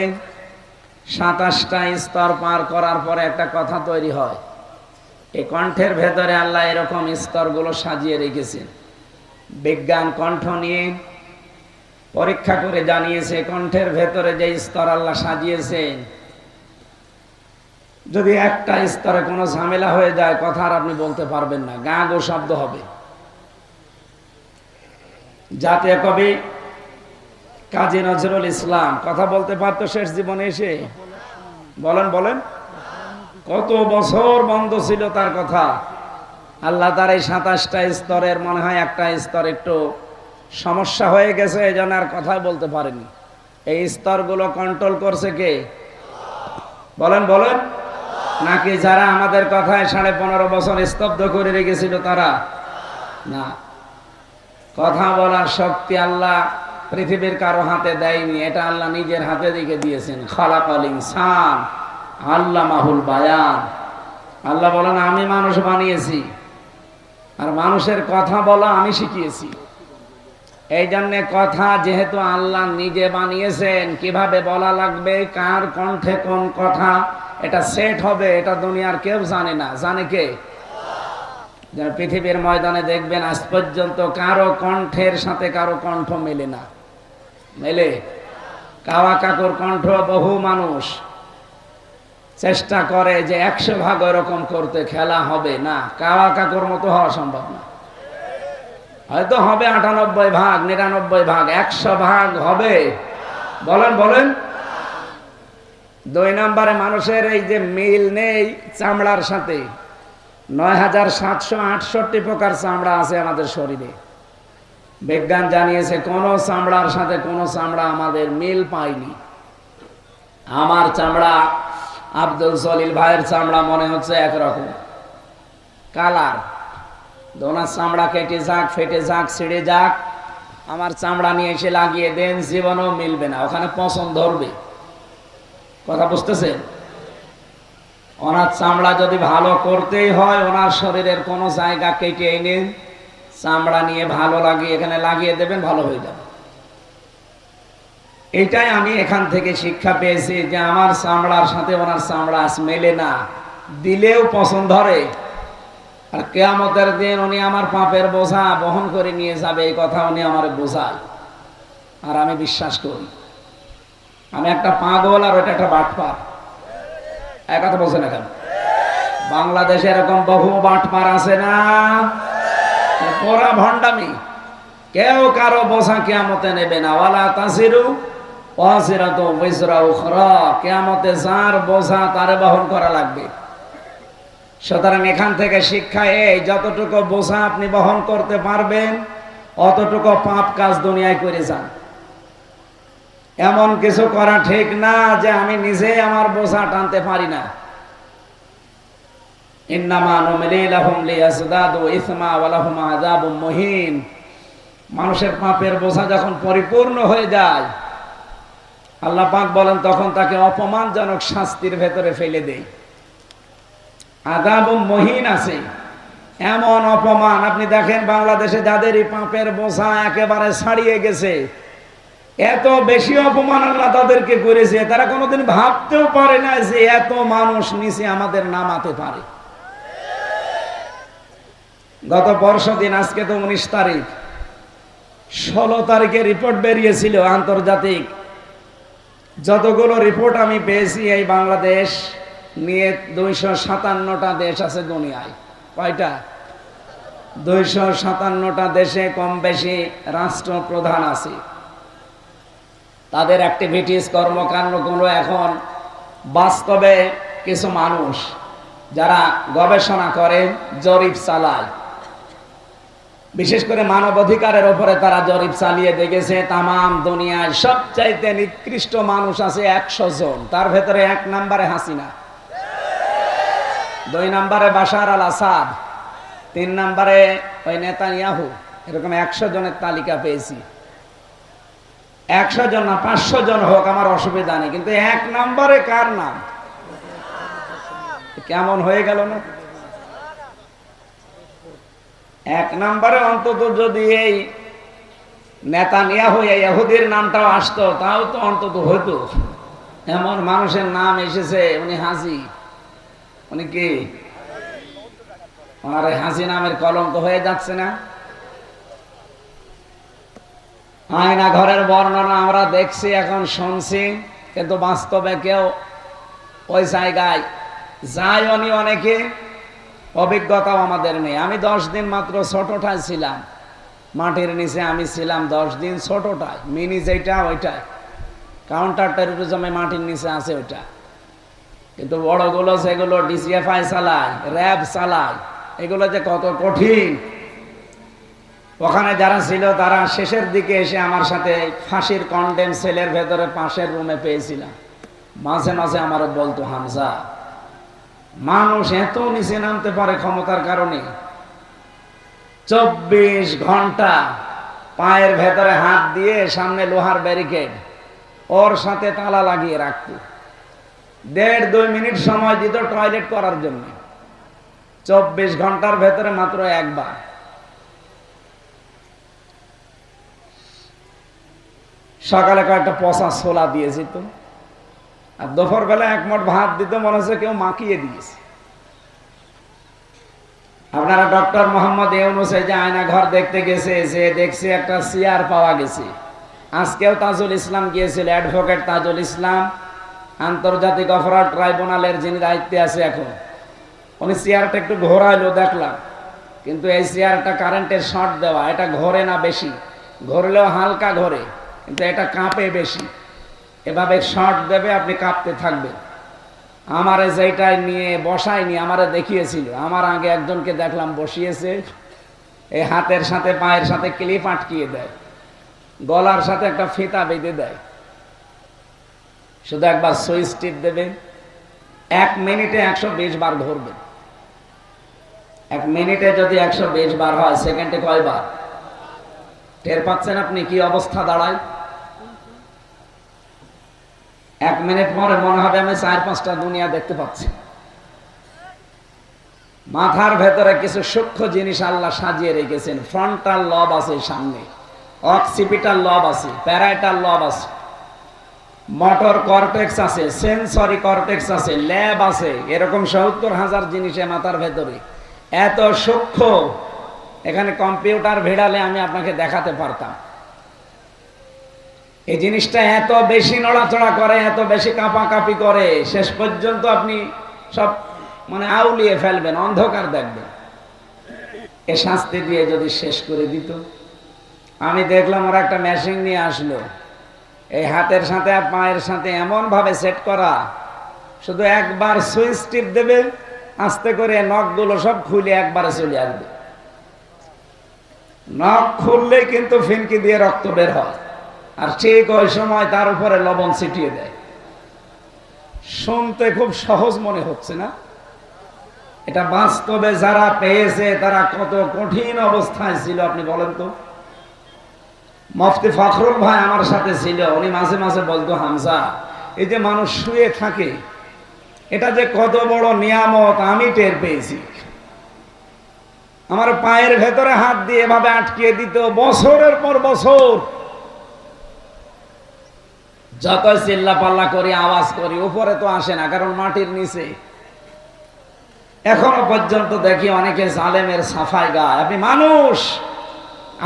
27টা স্তর পার করার পরে একটা কথা তৈরি হয়। এই কণ্ঠের ভেতরে আল্লাহ এরকম স্তরগুলো সাজিয়ে রেখেছেন। বিজ্ঞান কণ্ঠ নিয়ে পরীক্ষা করে জানিয়েছে, কণ্ঠের ভেতরে যে স্তর আল্লাহ সাজিয়েছেন, যদি একটা স্তরে কোনো ঝামেলা হয়ে যায়, কথা আর আপনি বলতে পারবেন না, গা গো শব্দ হবে। জাতীয় কবি কাজী নজরুল ইসলাম কথা বলতে পারতো শেষ জীবনে এসে? বলেন বলেন। কত বছর বন্ধ ছিল তার কথা। আল্লাহ তার এই 27টা স্তরের মনে হয় একটা স্তর একটু সমস্যা হয়ে গেছে, এই জন্য আর কথা বলতে পারেনি। এই স্তরগুলো কন্ট্রোল করছে কে? বলেন বলেন। নাকি যারা আমাদের কথায় 15.5 বছর স্তব্ধ করে রেখেছিল তারা? না, কথা বলার শক্তি আল্লাহ পৃথিবীর কারো হাতে দেয়নি, এটা আল্লাহ নিজের হাতে রেখে দিয়েছেন। খালাকাল ইনসান আল্লামাহুল বায়ান। আল্লাহ বলেন আমি মানুষ বানিয়েছি, আর মানুষের কথা বলা আমি শিখিয়েছি। এই জন্য কথা যেহেতু আল্লাহ নিজে বানিয়েছেন, কিভাবে বলা লাগবে, কার কণ্ঠে কোন কথা এটা সেট হবে, এটা দুনিয়ার কেউ জানে না। জানে কে? পৃথিবীর ময়দানে দেখবেন আজ পর্যন্ত কারো কণ্ঠের সাথে কারো কণ্ঠ মেলে না। মেলে? কাওয়া কাকুর কণ্ঠ বহু মানুষ চেষ্টা করে যে 100 ভাগ এরকম করতে, খেলা হবে না, কাওয়া কাকুর মতো হওয়া সম্ভব না। হয়তো হবে 98 ভাগ, 99 ভাগ, 100 ভাগ হবে? বলেন বলেন। 2 নম্বরে মানুষের এই যে মিল নেই চামড়ার সাথে। 9768 প্রকার চামড়া আছে আমাদের শরীরে। বিজ্ঞান জানিয়েছে কোন চামড়ার সাথে কোন চামড়া আমাদের মিল পায়নি। আমার চামড়া আব্দুল সলিল ভাইয়ের চামড়া মনে হচ্ছে একরকম কালার। ওনার চামড়া কেটে যাক, ফেটে যাক, ছিঁড়ে যাক, আমার চামড়া নিয়ে এসে লাগিয়ে দেন, জীবনেও মিলবে না, ওখানে পছন্দ ধরবে। কথা বুঝতেছেন? ওনার চামড়া যদি ভালো করতেই হয়, ওনার শরীরের কোনো জায়গা কেটে এনে চামড়া নিয়ে ভালো লাগিয়ে এখানে লাগিয়ে দেবেন, ভালো হয়ে যাবে। এটাই আমি এখান থেকে শিক্ষা পেয়েছি যে আমার চামড়ার সাথে ওনার চামড়া মেলে না, দিলেও পছন্দ ধরে। আর কিয়ামতের দিন উনি আমার পাপের বোঝা বহন করে নিয়ে যাবে, এই কথা উনি আমার বোঝায়, আর আমি বিশ্বাস করি। আমি একটা পাগল আর ওটা একটা বাটপার। এক কথা বলছে না কেন? বাংলাদেশে এরকম বহু বাটপার আছে না? পুরা ভণ্ডামি। কেউ কারো বোঝা কিয়ামতে নেবে না। ওয়ালা তাসিরু ওয়াজিরাতু বিজরা উখরা, কিয়ামতে যার বোঝা তারে বহন করা লাগবে। সুতরাং এখান থেকে শিক্ষা এই, যতটুকু বোঝা আপনি বহন করতে পারবেন অতটুকু পাপ কাজ দুনিয়ায় করে যান। এমন কিছু করা ঠিক না যে আমি নিজে আমার বোঝা টানতে পারি না। ইন্নামা নুমলি লাহুম লিয়াজদাদু ইসমা ওয়া লাহুম আযাবুম মুহিন। মানুষের পাপের বোঝা যখন পরিপূর্ণ হয়ে যায়, আল্লাহ পাক বলেন তখন তাকে অপমানজনক শাস্তির ভেতরে ফেলে দেই। আযাবুম মুহিন আছে, এমন অপমান। আপনি দেখেন বাংলাদেশে যাদেরই পাপের বোঝা একেবারে ছাড়িয়ে গেছে, এত বেশি অপমান আল্লাহ তাদেরকে করেছে, তারা কোনোদিন ভাবতেও পারে না যে এত মানুষ নিচে আমাদের নামাতে পারে। গত পরশুদিন, আজকে তো 19 তারিখ, 16 তারিখে রিপোর্ট বেরিয়েছিল আন্তর্জাতিক। যতগুলো রিপোর্ট আমি পেয়েছি, এই বাংলাদেশ নিয়ে 257টা দেশ আছে দুনিয়ায়। কয়টা? 257টা দেশে কম বেশি রাষ্ট্রপ্রধান আছে। তাদের অ্যাক্টিভিটিস, কর্মকাণ্ডগুলো এখন বাস্তবে কিছু মানুষ যারা গবেষণা করে, জরিপ চালায়, বিশেষ করে মানবাধিকারের উপরে তারা জরিপ চালিয়ে দেখেছে তামাম দুনিয়ায় সবচাইতে নিকৃষ্ট মানুষ আছে 100 জন। তার ভেতরে 1 নম্বরে হাসিনা, 2 নম্বরে বাশার আল আসাদ, 3 নম্বরে ওই নেতানিয়াহু। এরকম 100 জনের তালিকা পেয়েছি। 100 জন না 500 জন হোক, আমার অসুবিধা নেই, কিন্তু 1 নম্বরে কার নাম? কেমন হয়ে গেল না? 1 নম্বরে অন্তত যদি এই নেতানিয়াহু, এই ইহুদির নামটাও আসতো, তাও তো অন্তত হইতো। এমন মানুষের নাম এসেছে, উনি হাজি। উনি কি? আরে হাজি নামের কলঙ্ক হয়ে যাচ্ছে না? আয়না ঘরের বর্ণনা আমরা দেখছি, এখন শুনছি, কিন্তু বাস্তবে কেউ ওই জায়গায় যায়নি। অনেকে, অভিজ্ঞতাও আমাদের নেই। আমি 10 দিন মাত্র ছোটটায় ছিলাম, মাটির নিচে আমি ছিলাম 10 দিন ছোটটায়। মিনি যেটা ওইটাই, কাউন্টার টেরোরিজমে মাটির নিচে আছে ওইটা। কিন্তু বড়গুলো সেগুলো ডিজিএফআই চালায়, র্যাব চালায়, এগুলো যে কত কঠিন। ওখানে যারা ছিল তারা শেষের দিকে এসে আমার সাথে ফাঁসির কন্ডেম সেলের ভেতরে পাশের রুমে পেয়েছিলাম। মাঝে মাঝে আমার বলতো, হামজা, মানুষ এত নিচে নামতে পারে ক্ষমতার কারণে? 24 ঘন্টা পায়ের ভেতরে হাত দিয়ে সামনে লোহার ব্যারিকেড, ওর সাথে তালা লাগিয়ে রাখত। 1.5-2 মিনিট সময় দিত টয়লেট করার জন্য। 24 ঘন্টার ভেতরে মাত্র একবার। সকালে কয়েকটা পচা ছোলা দিয়েছি তো, আর দুপুর বেলা 1 মুঠ ভাত দিত, মনে হচ্ছে কেউ মাখিয়ে দিয়েছে। আপনারা ডক্টর মোহাম্মদ ইউনূস যে আয়না ঘর দেখতে গেছে, যে দেখছে একটা চেয়ার পাওয়া গেছে। আজকেও তাজুল ইসলাম গিয়েছিল, অ্যাডভোকেট তাজুল ইসলাম, আন্তর্জাতিক অপরাধ ট্রাইব্যুনালের যিনি দায়িত্বে আছে এখন। উনি চেয়ারটা একটু ঘোরাইলো দেখলাম, কিন্তু এই চেয়ারটা কারেন্টের শর্ট দেওয়া, এটা ঘোরে না বেশি, ঘুরলেও হালকা ঘোরে, কিন্তু এটা কাঁপে বেশি। এভাবে শর্ট দেবে, আপনি কাঁপতে থাকবেন। আমারে যেটাই নিয়ে বসায়নি, আমারে দেখিয়েছিল। আমার আগে একজনকে দেখলাম বসিয়েছে, এই হাতের সাথে পায়ের সাথে ক্লিপ আটকিয়ে দেয়, গলার সাথে একটা ফিতা বেঁধে দেয়, শুধু একবার সুইচ টিপ দেবে, 1 মিনিটে 120 বার ঘুরবে। 1 মিনিটে যদি 120 বার হয়, সেকেন্ডে কয়বার? টের পাচ্ছেন আপনি কি অবস্থা দাঁড়ায়? 1 মিনিট পরে মনে হবে আমি 4-5টা দুনিয়া দেখতে পাচ্ছি। মাথার ভেতরে কিছু সূক্ষ্ম জিনিস আল্লাহ সাজিয়ে রেখেছেন। ফ্রন্টাল লব আছে সামনে, অক্সিপিটাল লব আছে, প্যারাইটাল লব আছে, মোটর কর্টেক্স আছে, সেন্সরি কর্টেক্স আছে, ল্যাব আছে, এরকম 70,000 জিনিসে মাথার ভেতরে। এত সূক্ষ্ম, এখানে কম্পিউটার ভিড়ালে আমি আপনাকে দেখাতে পারতাম। এই জিনিসটা এত বেশি নড়াচড়া করে, এত বেশি কাঁপাকাঁপি করে, শেষ পর্যন্ত আপনি সব আউলিয়ে ফেলবেন, অন্ধকার দেখবেন। এ শাস্তি দিয়ে যদি শেষ করে দিত। আমি দেখলাম ওরা একটা মেশিন নিয়ে আসলো, এই হাতের সাথে আর পায়ের সাথে এমন ভাবে সেট করা, শুধু একবার সুইচ টিপ দেবে, আস্তে করে নখগুলো সব খুলে একবারে চলে আসবে। নখ খুললেই কিন্তু ফিনকি দিয়ে রক্ত বের হয়, আর ঠিক ওই সময় তার উপরে লবণ ছিটিয়ে দেয়। শুনতে খুব সহজ মনে হচ্ছে না? এটা বাস্তবে যারা পেয়েছে তারা কত কঠিন অবস্থায় ছিল আপনি বলেন তো। মুফতি ফখরুল ভাই আমার সাথে ছিল, উনি মাঝে মাঝে বলতো, হামজা, এই যে মানুষ শুয়ে থাকে, এটা যে কত বড় নিয়ামত আমি টের পেয়েছি। আমার পায়ের ভেতরে হাত দিয়ে এভাবে আটকিয়ে দিত বছরের পর বছর। যতই চিল্লা পাল্লা করি, আওয়াজ করি, উপরে তো আসে না, কারণ মাটির নিচে। এখনো পর্যন্ত দেখি অনেকে জালেমের সাফাই গায়। আপনি মানুষ,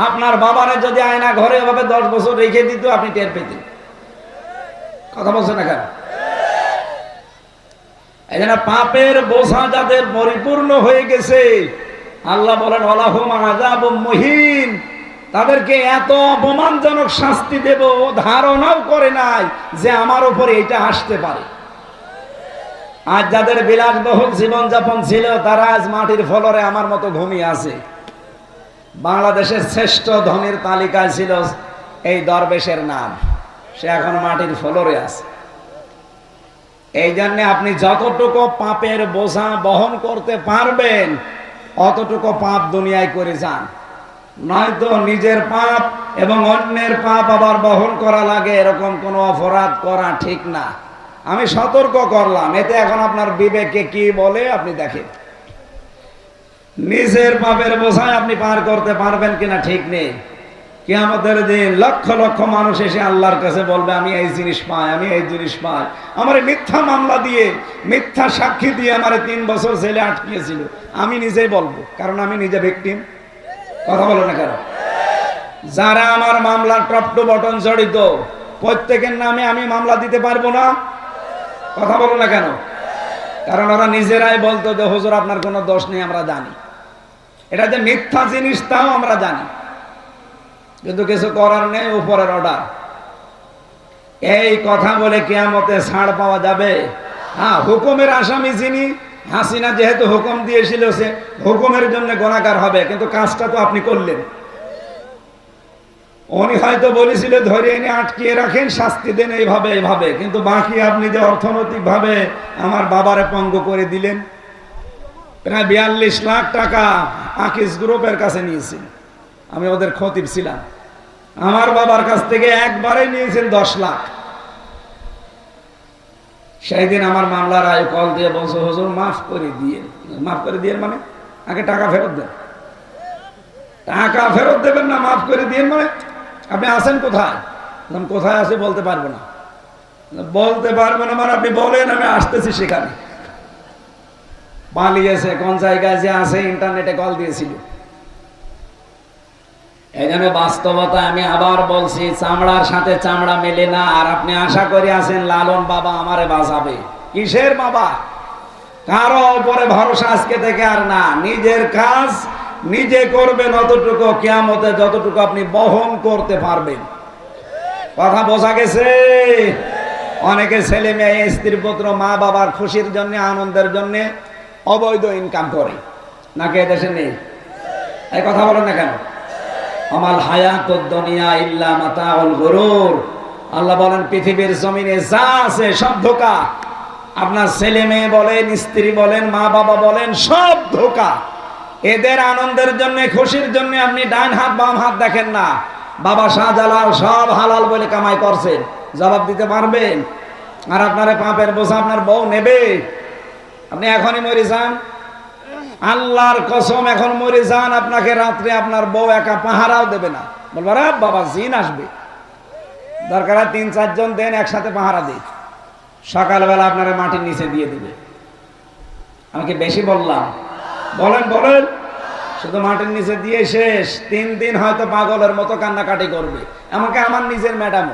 আপনার বাবারে যদি আয়না ঘরে এভাবে 10 বছর রেখে দিত, আপনি টের পেতেন। কথা বলছেন না কেন? এই জন্য পাপের বোঝা যাদের পরিপূর্ণ হয়ে গেছে, আল্লাহ বলেন ওয়ালাহুম আযাবুম মুহিন, তাদেরকে এত অপমানজনক শাস্তি দেব, ধারণাও করে নাই যে আমার উপরে এটা আসতে পারে। আজ যাদের বিলাসবহুল জীবনযাপন ছিল, তারা আজ মাটির ফ্লোরে আমার মতো ঘুমিয়ে আছে। বাংলাদেশের শ্রেষ্ঠ ধনীর তালিকায় ছিল এই দরবেশের নাম, সে এখন মাটির ফ্লোরে আছে। এই জন্য আপনি যতটুকু পাপের বোঝা বহন করতে পারবেন, অতটুকু পাপ দুনিয়ায় করে যান। নয়তো নিজের পাপ এবং অন্যের পাপ আবার বহন করা লাগে, এরকম কোনো অপরাধ করা ঠিক না। আমি সতর্ক করলাম, এতে এখন আপনার বিবেকে কি বলে আপনি দেখেন। নিজের পাপের বোঝায় আপনি পার করতে পারবেন কিনা ঠিক নেই। কিয়ামতের দিন লক্ষ লক্ষ মানুষ এসে আল্লাহর কাছে বলবে, আমি এই জিনিস পাই, আমি এই জিনিস পাই। আমার মিথ্যা মামলা দিয়ে, মিথ্যা সাক্ষী দিয়ে আমার 3 বছর জেলে আটকিয়েছিল। আমি নিজেই বলবো, কারণ আমি নিজে ভিকটিম। কথা বলো না কেন? যারা আমার মামলার টপ টু বটন জড়িত, প্রত্যেকের নামে আমি মামলা দিতে পারবো না। কথা বলো না কেন? কারণ ওরা নিজেরাই বলতো যে হুজুর আপনার কোনো দোষ নেই, আমরা জানি। এটা যে মিথ্যা জিনিস তাও আমরা জানি, কিন্তু কিছু করার নেই, উপরের অর্ডার। এই কথা বলে কিয়ামতে ছাড় পাওয়া যাবে? হ্যাঁ, হুকুমের আসামি যিনি, হাসিনা যেহেতু হুকুম দিয়েছিল, সে হুকুমের জন্য গুনাহগার হবে, কিন্তু কাজটা তো আপনি করলেন। উনি হয়তো বলেছিল ধরে এনে আটকিয়ে রাখেন, শাস্তি দেন এইভাবে এইভাবে, কিন্তু বাকি আপনি যে অর্থনৈতিক ভাবে আমার বাবারে পঙ্গু করে দিলেন। প্রায় 42 লাখ টাকা আকিস গ্রুপের কাছে নিয়েছেন, আমি ওদের খতিব ছিলাম। আমার বাবার কাছ থেকে একবারে নিয়েছেন 10 লাখ। সেই দিন আমার মামলার আয় কল দিয়ে বলছে, হুজুর মাফ করে দিয়ে। মাফ করে দিয়ে মানে আগে টাকা ফেরত দেন। টাকা ফেরত দেবেন না, মাফ করে দিয়ে মানে আপনি আছেন কোথায়? কোথায় আছে বলতে পারবো না। বলতে পারবো না মানে আপনি বলেন, আমি আসতেছি সেখানে। পালিয়েছে, কোন জায়গায় যে আছে ইন্টারনেটে কল দিয়েছিল। এই জন্য বাস্তবতা আমি আবার বলছি, চামড়ার সাথে চামড়া মেলে না। আর আপনি আশা করে আছেন লালন বাবা আমারে বাঁচাবে। কিসের বাবা? কারো উপরে ভরসা আজকে থেকে আর না। নিজের কাজ নিজে করবেন, অতটুকু কিয়ামতে যতটুকু আপনি বহন করতে পারবেন। কথা বোঝা গেছে? অনেকে ছেলে মেয়ে, স্ত্রী পুত্র, মা বাবার খুশির জন্য, আনন্দের জন্য অবৈধ ইনকাম করে, নাকি এদেশে নেই? এই কথা বলেন না কেন? আমাল হায়াতুদ দুনিয়া ইল্লা মাতাউল গুরুর। আল্লাহ বলেন পৃথিবীর জমিনে যা আছে সব ধোঁকা। আপনার ছেলে মেয়ে বলেন, স্ত্রী বলেন, মা বাবা বলেন, সব ধোঁকা। এদের আনন্দের জন্য, খুশির জন্য আপনি ডান হাত বাম হাত দেখেন না। বাবা শাহজালাল সব হালাল বলে কামাই করছেন, জবাব দিতে পারবেন? আর আপনারা পাপের বোঝা আপনার বউ নেবে? আপনি এখনই মরে যান, আল্লাহর কসম এখন মরে যান, আপনাকে রাত্রে আপনার বউ একা পাহারাও দেবে না। বলবো রে বাবা জিন আসবে, দরকার 3-4 জন দেন, একসাথে পাহারা দিই। সকালবেলা আপনারা মাটির নিচে দিয়ে দিবে। আমি কি বেশি বললাম? বলেন বলেন। শুধু মাটির নিচে দিয়ে শেষ। 3 দিন হয়তো পাগলের মতো কান্নাকাটি করবে। আমাকে আমার নিজের ম্যাডাম,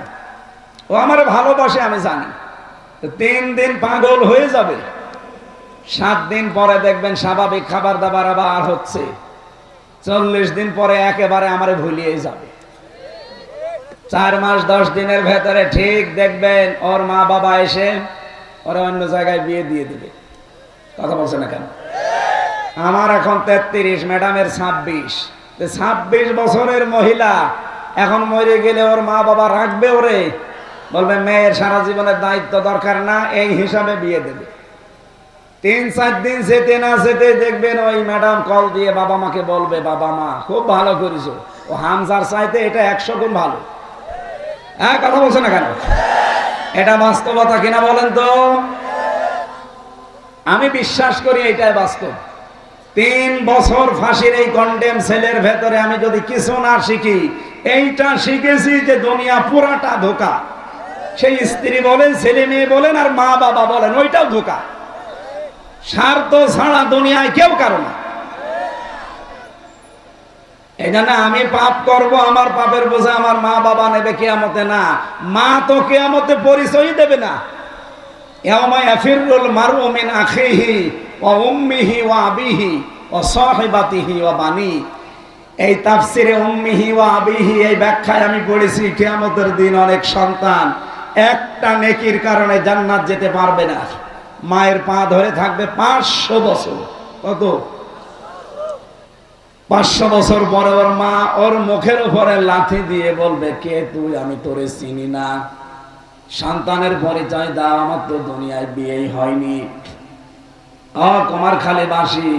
ও আমার ভালোবাসে আমি জানি। 3 দিন পাগল হয়ে যাবে, 7 দিন পরে দেখবেন স্বাভাবিক খাবার দাবার আবার হচ্ছে। 40 দিন পরে একেবারে আমারে ভুলিয়ে যাবে। 4 মাস 10 দিনের ভেতরে ঠিক দেখবেন ওর মা বাবা এসে ওরা অন্য জায়গায় বিয়ে দিয়ে দেবে। কথা বলছে না কেন? আমার এখন 33, ম্যাডামের 26। 26 বছরের মহিলা এখন মরে গেলে ওর মা বাবা রাখবে ওরে? বলবে মেয়ের সারা জীবনের দায়িত্ব দরকার না, এই হিসাবে বিয়ে দেবে। 3-4 দিন যেতে না যেতে দেখবেন ওই ম্যাডাম কল দিয়ে বাবা মাকে বলবে, বাবা মা খুব ভালো করেছো, ও হামজার চাইতে এটা 100 গুণ ভালো। হ্যাঁ, কথা বলছে না কেন? এটা বাস্তবতা কিনা বলেন তো? আমি বিশ্বাস করি এটাই বাস্তব। 3 বছর ফাঁসির এই কন্ডেম সেলের ভেতরে আমি যদি কিছু না শিখি, এইটা শিখেছি যে দুনিয়া পুরাটা ধোঁকা। সেই স্ত্রী বলেন, ছেলে মেয়ে বলেন, আর মা বাবা বলেন, ওইটাও ধোঁকা। স্বার্থ ছাড়া দুনিয়ায় কেউ কারো না। এই জন্য আমি পাপ করব, আমার পাপের বোঝা আমার মা বাবা নেবে কিয়ামতে না। মা তো কিয়ামতে পরিচয় দেবে না। ইয়াওমা ইয়াফিরুল মারউ মিন আখিহি ওয়া উম্মিহি ওয়া আবিহি ওয়া সাহিবাতিহি ওয়া বানি। এই তাফসিরে উম্মিহি ওয়া আবিহি এই ব্যাখ্যায় আমি পড়েছি কিয়ামতের দিন অনেক সন্তান একটা নেকির কারণে জান্নাত যেতে পারবে না। মায়ের পা ধরে থাকবে 500 বছর। কত? 500 বছর পরে ওর মা ওর মুখের উপরে লাথি দিয়ে বলবে, কে তুই? আমি তোরে চিনি না, সন্তানের পরিচয় দাও, আমার তো দুনিয়ায় বিয়েই হয়নি। কুমারখালীবাসী,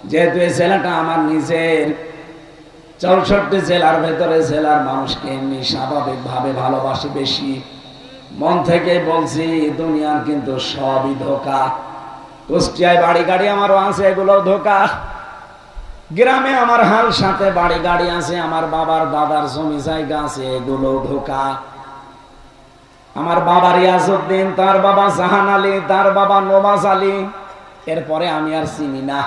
যেহেতু এই ছেলেটা আমার নিজের, 64 জেলার ভেতরে জেলার মানুষকে এমনি স্বাভাবিক ভাবে ভালোবাসি বেশি। মন থেকে বলছি, দুনিয়ার কিন্তু সবই ধোঁকা। কুষ্টিয়ায় বাড়ি গাড়ি আমারও আছে, এগুলো ধোঁকা। গ্রামে আমার হাল সাথে বাড়ি গাড়ি আছে, আমার বাবার দাদার জমি জায়গা আছে, এগুলো ধোঁকা। আমার বাবা রিয়াজউদ্দিন, তার বাবা জাহান আলী, তার বাবা নওয়াজ আলী, এরপরে আমি আর চিনি না,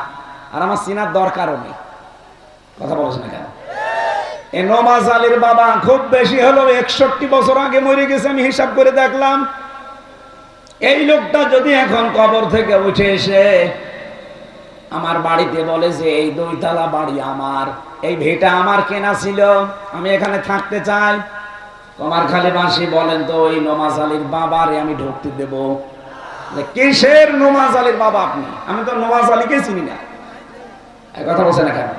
আর আমার চিনার দরকারও নেই। কথা বলছেন না কেন? এই নওয়াজ আলীর বাবা খুব বেশি হলো 61 বছর আগে মরে গেছে, আমি হিসাব করে দেখলাম। এই লোকটা যদি এখন কবর থেকে উঠে এসে আমার বাড়িতে বলে যে এই 2 তলা বাড়ি আমার, এই ভিটা আমার কেনা ছিল, আমি এখানে থাকতে চাই, কুমারখালীবাসী বলেন তো ওই নওয়াজ আলীর বাবারে আমি ঢুকতে দেব? কিসের নওয়াজ আলীর বাবা আপনি? আমি তো নওয়াজ আলীকে চিনি না। এই কথা বলছেন না কেন?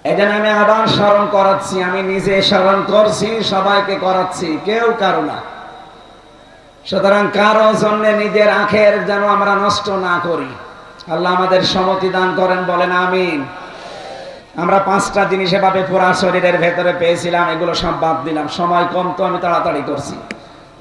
এই জন্য আমি আবার স্মরণ করাচ্ছি, আমি নিজে স্মরণ করছি, সবাইকে করাচ্ছি, কেউ কারো না। সুতরাং কারো জন্য নিজের আখের যেন আমরা নষ্ট না করি। আল্লাহ আমাদের সম্মতি দান করেন, বলেন আমিন। আমরা 5টা জিনিস এভাবে পুরা শরীরের ভেতরে পেয়েছিলাম, এগুলো সব বাদ দিলাম, সময় কম তো আমি তাড়াতাড়ি করছি।